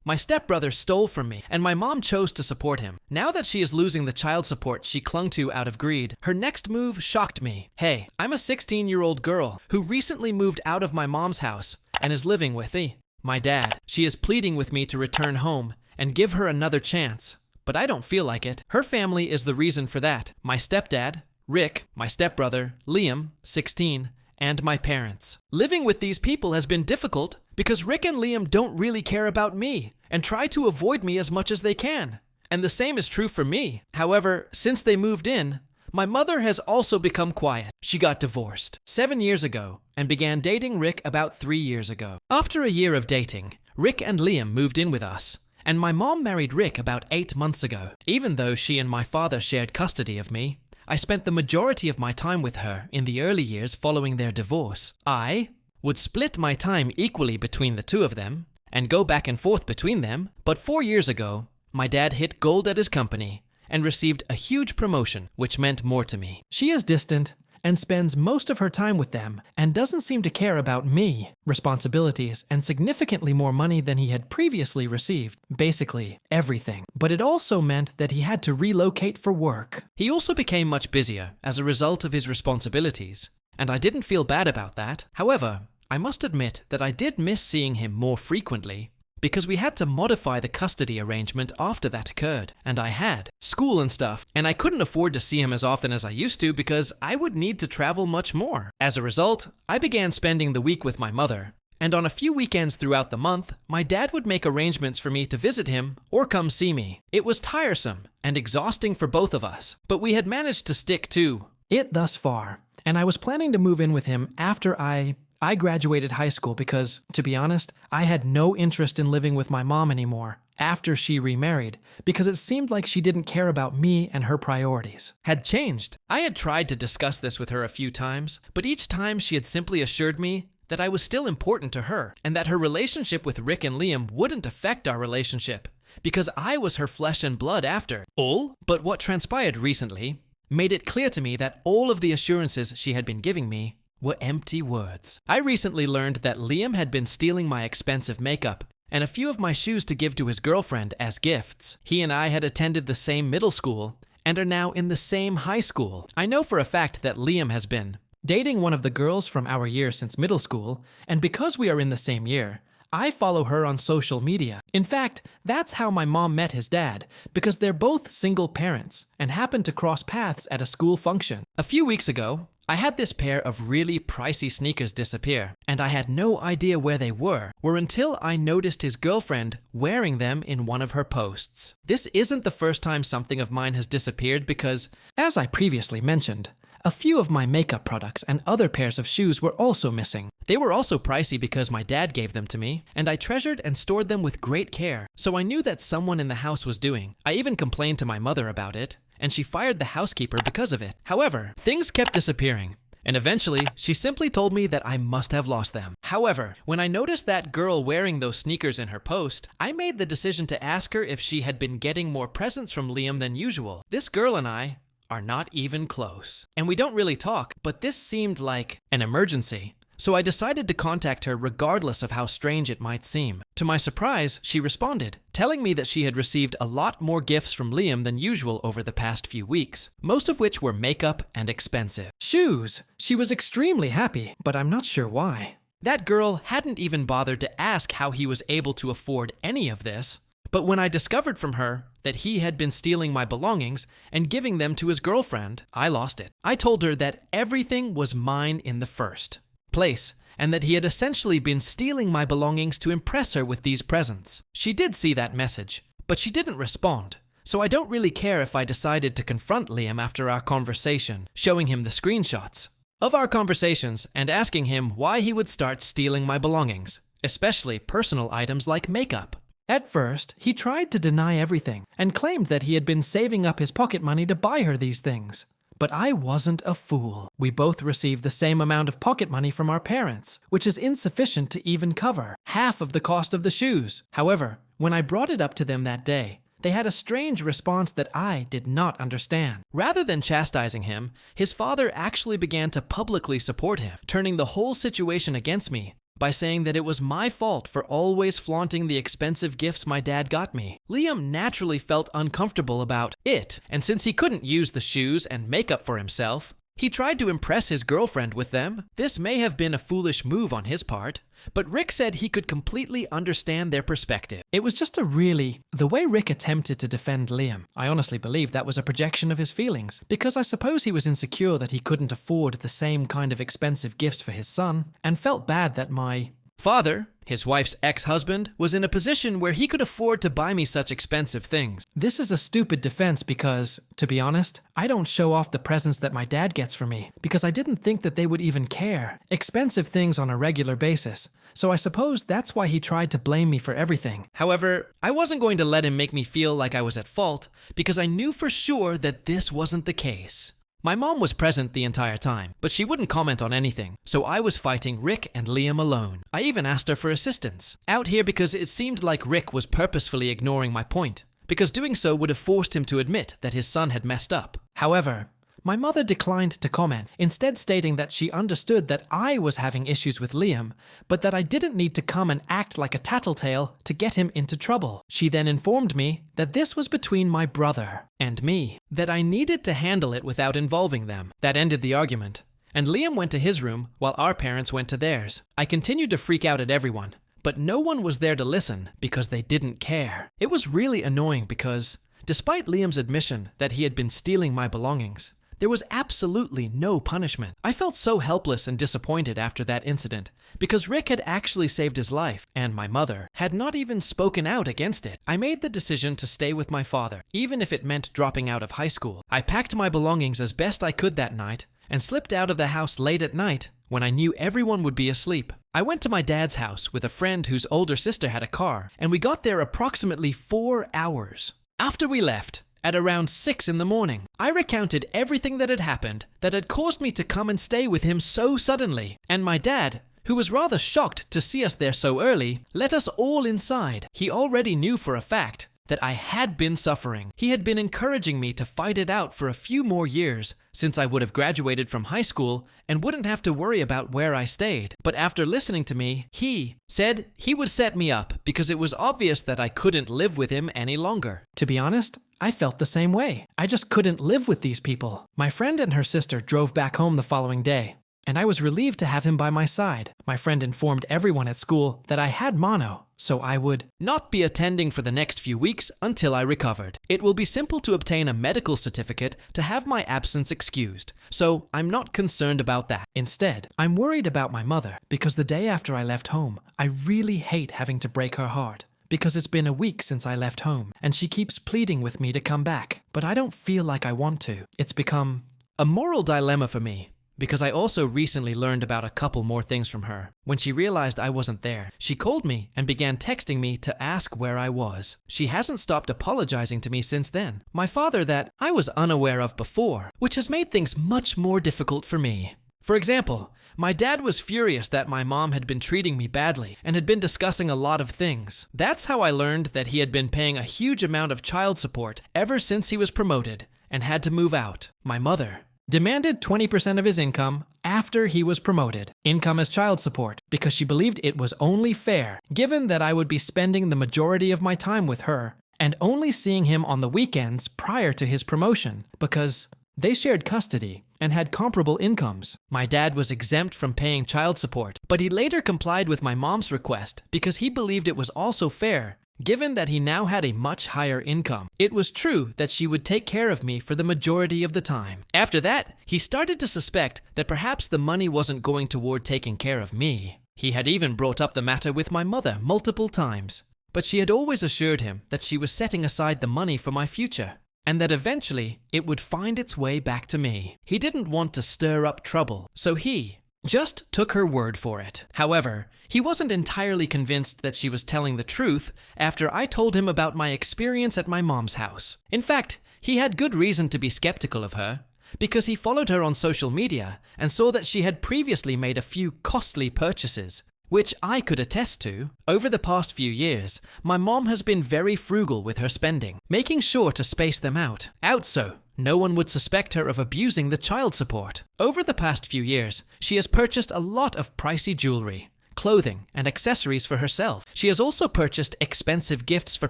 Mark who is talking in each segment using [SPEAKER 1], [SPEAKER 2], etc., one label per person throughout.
[SPEAKER 1] My stepbrother stole from me, and my mom chose to support him. Now that she is losing the child support she clung to out of greed, her next move shocked me. Hey, I'm a 16-year-old girl who recently moved out of my mom's house and is living with my dad. She is pleading with me to return home and give her another chance, but I don't feel like it. Her family is the reason for that. My stepdad, Rick, my stepbrother, Liam, 16, and my parents. Living with these people has been difficult because Rick and Liam don't really care about me and try to avoid me as much as they can. And the same is true for me. However, since they moved in, my mother has also become quiet. She got divorced 7 years ago and began dating Rick about 3 years ago. After a year of dating, Rick and Liam moved in with us, and my mom married Rick about 8 months ago. Even though she and my father shared custody of me, I spent the majority of my time with her in the early years following their divorce. I would split my time equally between the two of them and go back and forth between them, but 4 years ago, my dad hit gold at his company and received a huge promotion, which meant more to me. She is distant and spends most of her time with them and doesn't seem to care about me, responsibilities, and significantly more money than he had previously received. Basically, everything. But it also meant that he had to relocate for work. He also became much busier as a result of his responsibilities, and I didn't feel bad about that. However, I must admit that I did miss seeing him more frequently, because we had to modify the custody arrangement after that occurred, and I had school and stuff, and I couldn't afford to see him as often as I used to because I would need to travel much more. As a result, I began spending the week with my mother, and on a few weekends throughout the month, my dad would make arrangements for me to visit him or come see me. It was tiresome and exhausting for both of us, but we had managed to stick to it thus far, and I was planning to move in with him after I graduated high school because, to be honest, I had no interest in living with my mom anymore after she remarried because it seemed like she didn't care about me and her priorities had changed. I had tried to discuss this with her a few times, but each time she had simply assured me that I was still important to her and that her relationship with Rick and Liam wouldn't affect our relationship because I was her flesh and blood after all. But what transpired recently made it clear to me that all of the assurances she had been giving me were empty words. I recently learned that Liam had been stealing my expensive makeup and a few of my shoes to give to his girlfriend as gifts. He and I had attended the same middle school and are now in the same high school. I know for a fact that Liam has been dating one of the girls from our year since middle school, and because we are in the same year, I follow her on social media. In fact, that's how my mom met his dad, because they're both single parents and happened to cross paths at a school function. A few weeks ago, I had this pair of really pricey sneakers disappear, and I had no idea where they were until I noticed his girlfriend wearing them in one of her posts. This isn't the first time something of mine has disappeared because, as I previously mentioned, a few of my makeup products and other pairs of shoes were also missing. They were also pricey because my dad gave them to me, and I treasured and stored them with great care, so I knew that someone in the house was doing. I even complained to my mother about it, and she fired the housekeeper because of it. However, things kept disappearing, and eventually, she simply told me that I must have lost them. However, when I noticed that girl wearing those sneakers in her post, I made the decision to ask her if she had been getting more presents from Liam than usual. This girl and I are not even close, and we don't really talk, but this seemed like an emergency. So I decided to contact her regardless of how strange it might seem. To my surprise, she responded, telling me that she had received a lot more gifts from Liam than usual over the past few weeks, most of which were makeup and expensive shoes. She was extremely happy, but I'm not sure why. That girl hadn't even bothered to ask how he was able to afford any of this, but when I discovered from her that he had been stealing my belongings and giving them to his girlfriend, I lost it. I told her that everything was mine in the first place, and that he had essentially been stealing my belongings to impress her with these presents. She did see that message, but she didn't respond, so I don't really care if I decided to confront Liam after our conversation, showing him the screenshots of our conversations and asking him why he would start stealing my belongings, especially personal items like makeup. At first, he tried to deny everything and claimed that he had been saving up his pocket money to buy her these things. But I wasn't a fool. We both received the same amount of pocket money from our parents, which is insufficient to even cover half of the cost of the shoes. However, when I brought it up to them that day, they had a strange response that I did not understand. Rather than chastising him, his father actually began to publicly support him, turning the whole situation against me by saying that it was my fault for always flaunting the expensive gifts my dad got me. Liam naturally felt uncomfortable about it, and since he couldn't use the shoes and makeup for himself, he tried to impress his girlfriend with them. This may have been a foolish move on his part, but Rick said he could completely understand their perspective. It was just the way Rick attempted to defend Liam, I honestly believe that was a projection of his feelings, because I suppose he was insecure that he couldn't afford the same kind of expensive gifts for his son, and felt bad that my father, his wife's ex-husband, was in a position where he could afford to buy me such expensive things. This is a stupid defense because, to be honest, I don't show off the presents that my dad gets for me because I didn't think that they would even care. Expensive things on a regular basis. So I suppose that's why he tried to blame me for everything. However, I wasn't going to let him make me feel like I was at fault because I knew for sure that this wasn't the case. My mom was present the entire time, but she wouldn't comment on anything, so I was fighting Rick and Liam alone. I even asked her for assistance out here because it seemed like Rick was purposefully ignoring my point, because doing so would have forced him to admit that his son had messed up. However, my mother declined to comment, instead stating that she understood that I was having issues with Liam, but that I didn't need to come and act like a tattletale to get him into trouble. She then informed me that this was between my brother and me, that I needed to handle it without involving them. That ended the argument, and Liam went to his room while our parents went to theirs. I continued to freak out at everyone, but no one was there to listen because they didn't care. It was really annoying because, despite Liam's admission that he had been stealing my belongings, there was absolutely no punishment. I felt so helpless and disappointed after that incident because Rick had actually saved his life, and my mother had not even spoken out against it. I made the decision to stay with my father, even if it meant dropping out of high school. I packed my belongings as best I could that night and slipped out of the house late at night when I knew everyone would be asleep. I went to my dad's house with a friend whose older sister had a car, and we got there approximately 4 hours. After we left, at around 6 in the morning, I recounted everything that had happened that had caused me to come and stay with him so suddenly, and my dad, who was rather shocked to see us there so early, let us all inside. He already knew for a fact that I had been suffering. He had been encouraging me to fight it out for a few more years, since I would have graduated from high school and wouldn't have to worry about where I stayed. But after listening to me, he said he would set me up because it was obvious that I couldn't live with him any longer. To be honest, I felt the same way. I just couldn't live with these people. My friend and her sister drove back home the following day, and I was relieved to have him by my side. My friend informed everyone at school that I had mono, so I would not be attending for the next few weeks until I recovered. It will be simple to obtain a medical certificate to have my absence excused, so I'm not concerned about that. Instead, I'm worried about my mother because the day after I left home, I really hate having to break her heart, because it's been a week since I left home, and she keeps pleading with me to come back, but I don't feel like I want to. It's become a moral dilemma for me, because I also recently learned about a couple more things from her. When she realized I wasn't there, she called me and began texting me to ask where I was. She hasn't stopped apologizing to me since then. My father that I was unaware of before, which has made things much more difficult for me. For example, my dad was furious that my mom had been treating me badly and had been discussing a lot of things. That's how I learned that he had been paying a huge amount of child support ever since he was promoted and had to move out. My mother demanded 20% of his income after he was promoted, income as child support, because she believed it was only fair, given that I would be spending the majority of my time with her and only seeing him on the weekends prior to his promotion, because they shared custody and had comparable incomes. My dad was exempt from paying child support, but he later complied with my mom's request because he believed it was also fair, given that he now had a much higher income. It was true that she would take care of me for the majority of the time. After that, he started to suspect that perhaps the money wasn't going toward taking care of me. He had even brought up the matter with my mother multiple times, but she had always assured him that she was setting aside the money for my future, and that eventually it would find its way back to me. He didn't want to stir up trouble, so he just took her word for it. However, he wasn't entirely convinced that she was telling the truth after I told him about my experience at my mom's house. In fact, he had good reason to be skeptical of her, because he followed her on social media and saw that she had previously made a few costly purchases, which I could attest to. Over the past few years, my mom has been very frugal with her spending, making sure to space them out so no one would suspect her of abusing the child support. Over the past few years, she has purchased a lot of pricey jewelry, clothing, and accessories for herself. She has also purchased expensive gifts for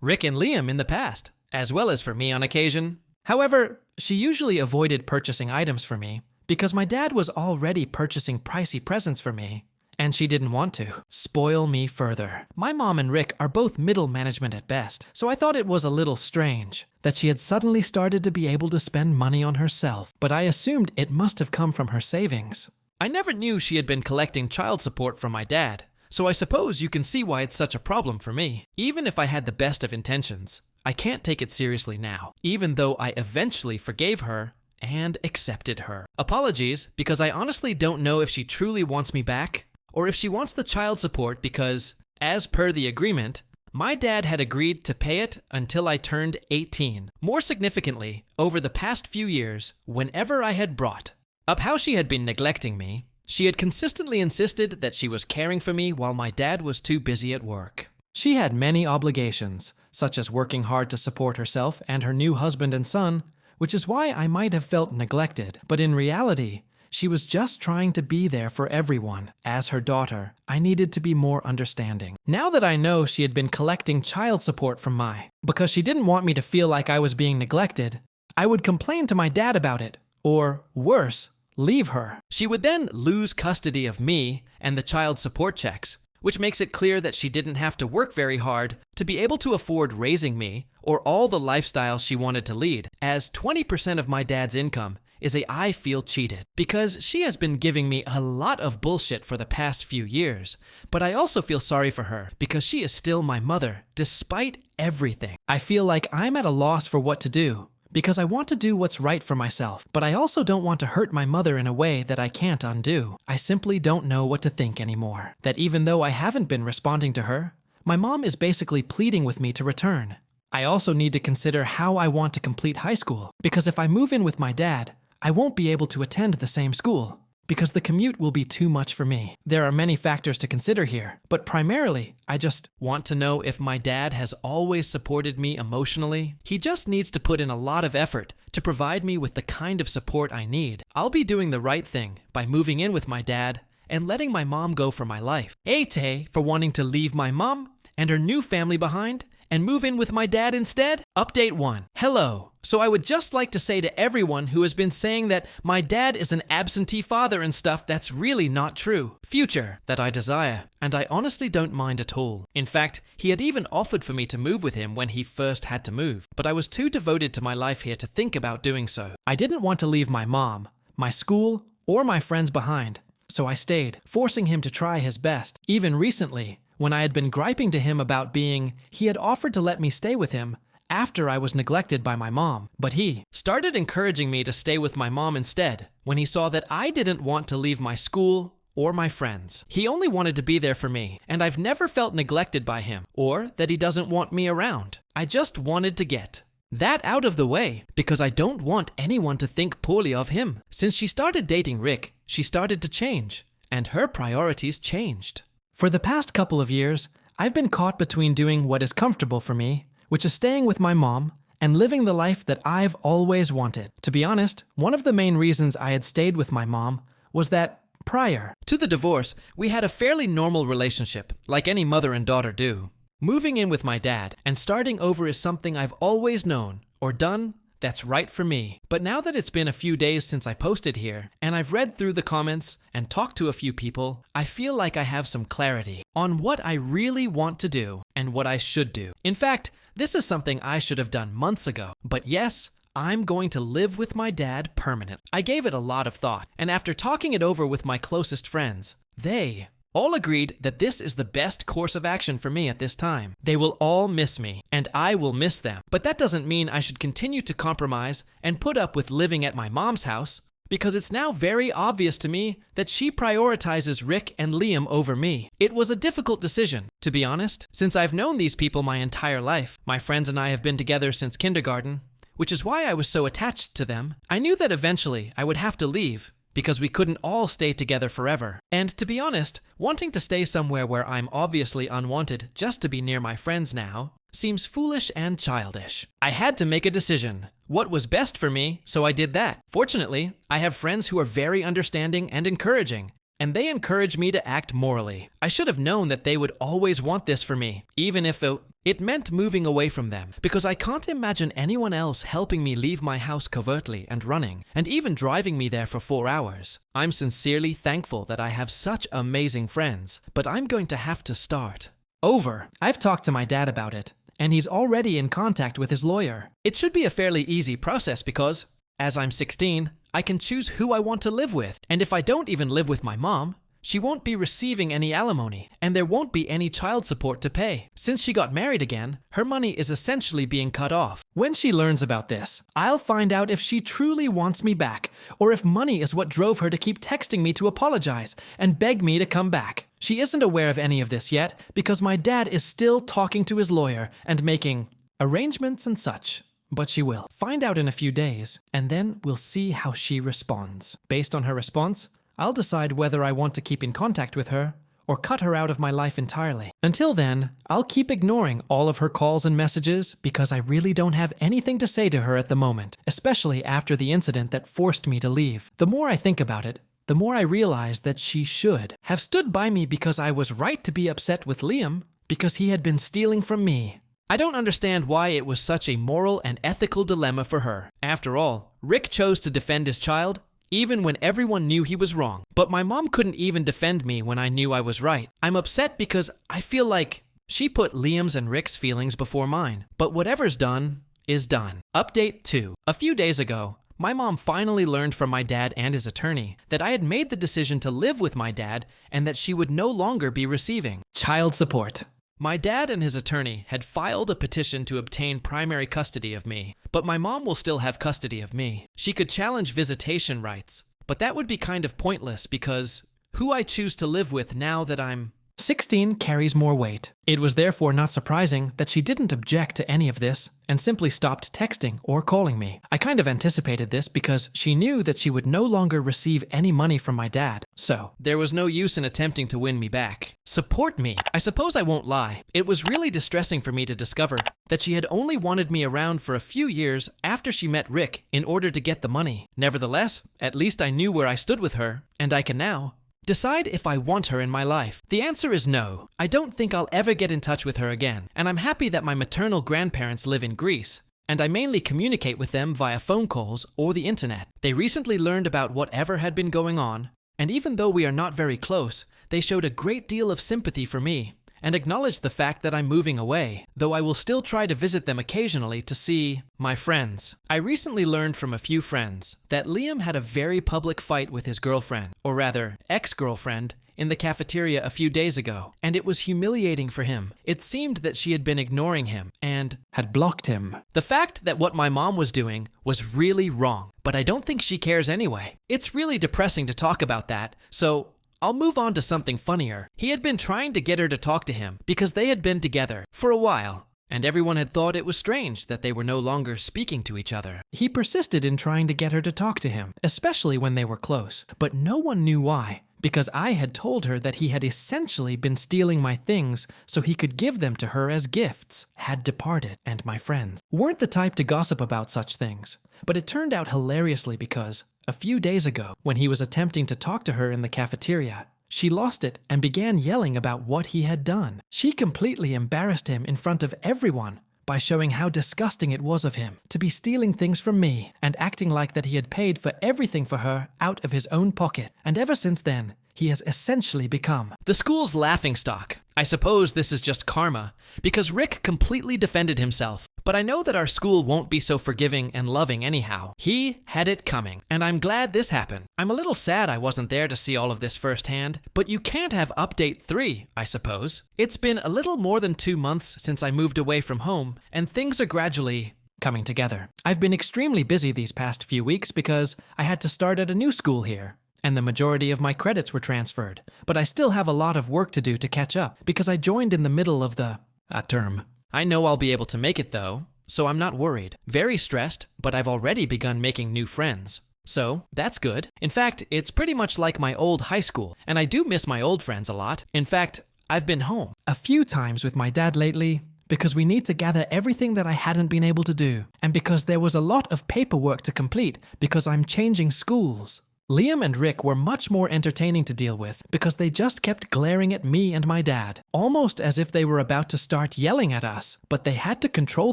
[SPEAKER 1] Rick and Liam in the past, as well as for me on occasion. However, she usually avoided purchasing items for me because my dad was already purchasing pricey presents for me, and she didn't want to spoil me further. My mom and Rick are both middle management at best, so I thought it was a little strange that she had suddenly started to be able to spend money on herself, but I assumed it must have come from her savings. I never knew she had been collecting child support from my dad, so I suppose you can see why it's such a problem for me. Even if I had the best of intentions, I can't take it seriously now, even though I eventually forgave her and accepted her. Apologies, because I honestly don't know if she truly wants me back, or if she wants the child support because, as per the agreement, my dad had agreed to pay it until I turned 18. More significantly, over the past few years, whenever I had brought up how she had been neglecting me, she had consistently insisted that she was caring for me while my dad was too busy at work. She had many obligations, such as working hard to support herself and her new husband and son, which is why I might have felt neglected, but in reality, she was just trying to be there for everyone. As her daughter, I needed to be more understanding. Now that I know she had been collecting child support from because she didn't want me to feel like I was being neglected, I would complain to my dad about it, or worse, leave her. She would then lose custody of me and the child support checks, which makes it clear that she didn't have to work very hard to be able to afford raising me or all the lifestyle she wanted to lead, as 20% of my dad's income is I feel cheated, because she has been giving me a lot of bullshit for the past few years, but I also feel sorry for her because she is still my mother, despite everything. I feel like I'm at a loss for what to do, because I want to do what's right for myself, but I also don't want to hurt my mother in a way that I can't undo. I simply don't know what to think anymore. That even though I haven't been responding to her, my mom is basically pleading with me to return. I also need to consider how I want to complete high school, because if I move in with my dad, I won't be able to attend the same school, because the commute will be too much for me. There are many factors to consider here, but primarily, I just want to know if my dad has always supported me emotionally. He just needs to put in a lot of effort to provide me with the kind of support I need. I'll be doing the right thing by moving in with my dad and letting my mom go for my life. AITA for wanting to leave my mom and her new family behind and move in with my dad instead? Update 1. Hello. So I would just like to say to everyone who has been saying that my dad is an absentee father and stuff, that's really not true. Future that I desire, and I honestly don't mind at all. In fact, he had even offered for me to move with him when he first had to move, but I was too devoted to my life here to think about doing so. I didn't want to leave my mom, my school, or my friends behind, so I stayed, forcing him to try his best. Even recently, when I had been griping to him about he had offered to let me stay with him after I was neglected by my mom, but he started encouraging me to stay with my mom instead when he saw that I didn't want to leave my school or my friends. He only wanted to be there for me, and I've never felt neglected by him or that he doesn't want me around. I just wanted to get that out of the way because I don't want anyone to think poorly of him. Since she started dating Rick, she started to change, and her priorities changed. For the past couple of years, I've been caught between doing what is comfortable for me, which is staying with my mom, and living the life that I've always wanted. To be honest, one of the main reasons I had stayed with my mom was that prior to the divorce, we had a fairly normal relationship, like any mother and daughter do. Moving in with my dad and starting over is something I've always known or done that's right for me. But now that it's been a few days since I posted here, and I've read through the comments and talked to a few people, I feel like I have some clarity on what I really want to do and what I should do. In fact, this is something I should have done months ago. But yes, I'm going to live with my dad permanently. I gave it a lot of thought, and after talking it over with my closest friends, they all agreed that this is the best course of action for me at this time. They will all miss me, and I will miss them. But that doesn't mean I should continue to compromise and put up with living at my mom's house, because it's now very obvious to me that she prioritizes Rick and Liam over me. It was a difficult decision, to be honest, since I've known these people my entire life. My friends and I have been together since kindergarten, which is why I was so attached to them. I knew that eventually I would have to leave, because we couldn't all stay together forever. And to be honest, wanting to stay somewhere where I'm obviously unwanted just to be near my friends now seems foolish and childish. I had to make a decision. What was best for me, so I did that. Fortunately, I have friends who are very understanding and encouraging, and they encourage me to act morally. I should have known that they would always want this for me, even if it meant moving away from them, because I can't imagine anyone else helping me leave my house covertly and running, and even driving me there for 4 hours. I'm sincerely thankful that I have such amazing friends, but I'm going to have to start over. I've talked to my dad about it, and he's already in contact with his lawyer. It should be a fairly easy process because, as I'm 16, I can choose who I want to live with, and if I don't even live with my mom, she won't be receiving any alimony, and there won't be any child support to pay. Since she got married again, her money is essentially being cut off. When she learns about this, I'll find out if she truly wants me back, or if money is what drove her to keep texting me to apologize and beg me to come back. She isn't aware of any of this yet, because my dad is still talking to his lawyer and making arrangements and such. But she will find out in a few days, and then we'll see how she responds. Based on her response, I'll decide whether I want to keep in contact with her or cut her out of my life entirely. Until then, I'll keep ignoring all of her calls and messages because I really don't have anything to say to her at the moment, especially after the incident that forced me to leave. The more I think about it, the more I realize that she should have stood by me because I was right to be upset with Liam because he had been stealing from me. I don't understand why it was such a moral and ethical dilemma for her. After all, Rick chose to defend his child even when everyone knew he was wrong. But my mom couldn't even defend me when I knew I was right. I'm upset because I feel like she put Liam's and Rick's feelings before mine. But whatever's done is done. Update 2. A few days ago, my mom finally learned from my dad and his attorney that I had made the decision to live with my dad and that she would no longer be receiving child support. My dad and his attorney had filed a petition to obtain primary custody of me, but my mom will still have custody of me. She could challenge visitation rights, but that would be kind of pointless because who I choose to live with now that I'm 16 carries more weight. It was therefore not surprising that she didn't object to any of this and simply stopped texting or calling me. I kind of anticipated this because she knew that she would no longer receive any money from my dad, so there was no use in attempting to win me back. Support me. I suppose I won't lie. It was really distressing for me to discover that she had only wanted me around for a few years after she met Rick in order to get the money. Nevertheless, at least I knew where I stood with her, and I can now decide if I want her in my life. The answer is no. I don't think I'll ever get in touch with her again, and I'm happy that my maternal grandparents live in Greece, and I mainly communicate with them via phone calls or the internet. They recently learned about whatever had been going on, and even though we are not very close, they showed a great deal of sympathy for me and acknowledged the fact that I'm moving away, though I will still try to visit them occasionally to see my friends. I recently learned from a few friends that Liam had a very public fight with his girlfriend, or rather, ex-girlfriend, in the cafeteria a few days ago, and it was humiliating for him. It seemed that she had been ignoring him and had blocked him. The fact that what my mom was doing was really wrong, but I don't think she cares anyway. It's really depressing to talk about that, so I'll move on to something funnier. He had been trying to get her to talk to him because they had been together for a while, and everyone had thought it was strange that they were no longer speaking to each other. He persisted in trying to get her to talk to him, especially when they were close, but no one knew why, because I had told her that he had essentially been stealing my things so he could give them to her as gifts, had departed, and my friends weren't the type to gossip about such things. But it turned out hilariously because a few days ago, when he was attempting to talk to her in the cafeteria, she lost it and began yelling about what he had done. She completely embarrassed him in front of everyone by showing how disgusting it was of him to be stealing things from me and acting like that he had paid for everything for her out of his own pocket. And ever since then, he has essentially become the school's laughingstock. I suppose this is just karma, because Rick completely defended himself. But I know that our school won't be so forgiving and loving anyhow. He had it coming, and I'm glad this happened. I'm a little sad I wasn't there to see all of this firsthand, but you can't have update 3, I suppose. It's been a little more than 2 months since I moved away from home, and things are gradually coming together. I've been extremely busy these past few weeks because I had to start at a new school here, and the majority of my credits were transferred. But I still have a lot of work to do to catch up because I joined in the middle of the term. I know I'll be able to make it though, so I'm not worried. Very stressed, but I've already begun making new friends. So, that's good. In fact, it's pretty much like my old high school, and I do miss my old friends a lot. In fact, I've been home a few times with my dad lately because we need to gather everything that I hadn't been able to do, and because there was a lot of paperwork to complete because I'm changing schools. Liam and Rick were much more entertaining to deal with because they just kept glaring at me and my dad, almost as if they were about to start yelling at us, but they had to control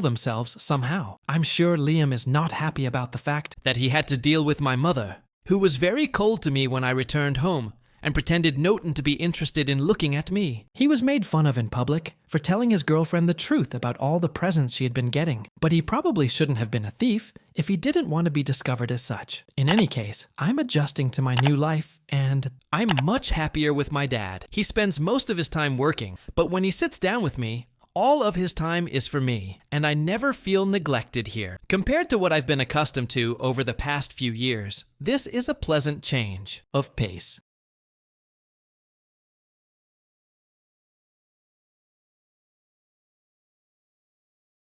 [SPEAKER 1] themselves somehow. I'm sure Liam is not happy about the fact that he had to deal with my mother, who was very cold to me when I returned home, and pretended notin' to be interested in looking at me. He was made fun of in public for telling his girlfriend the truth about all the presents she had been getting, but he probably shouldn't have been a thief if he didn't want to be discovered as such. In any case, I'm adjusting to my new life, and I'm much happier with my dad. He spends most of his time working, but when he sits down with me, all of his time is for me, and I never feel neglected here. Compared to what I've been accustomed to over the past few years, this is a pleasant change of pace.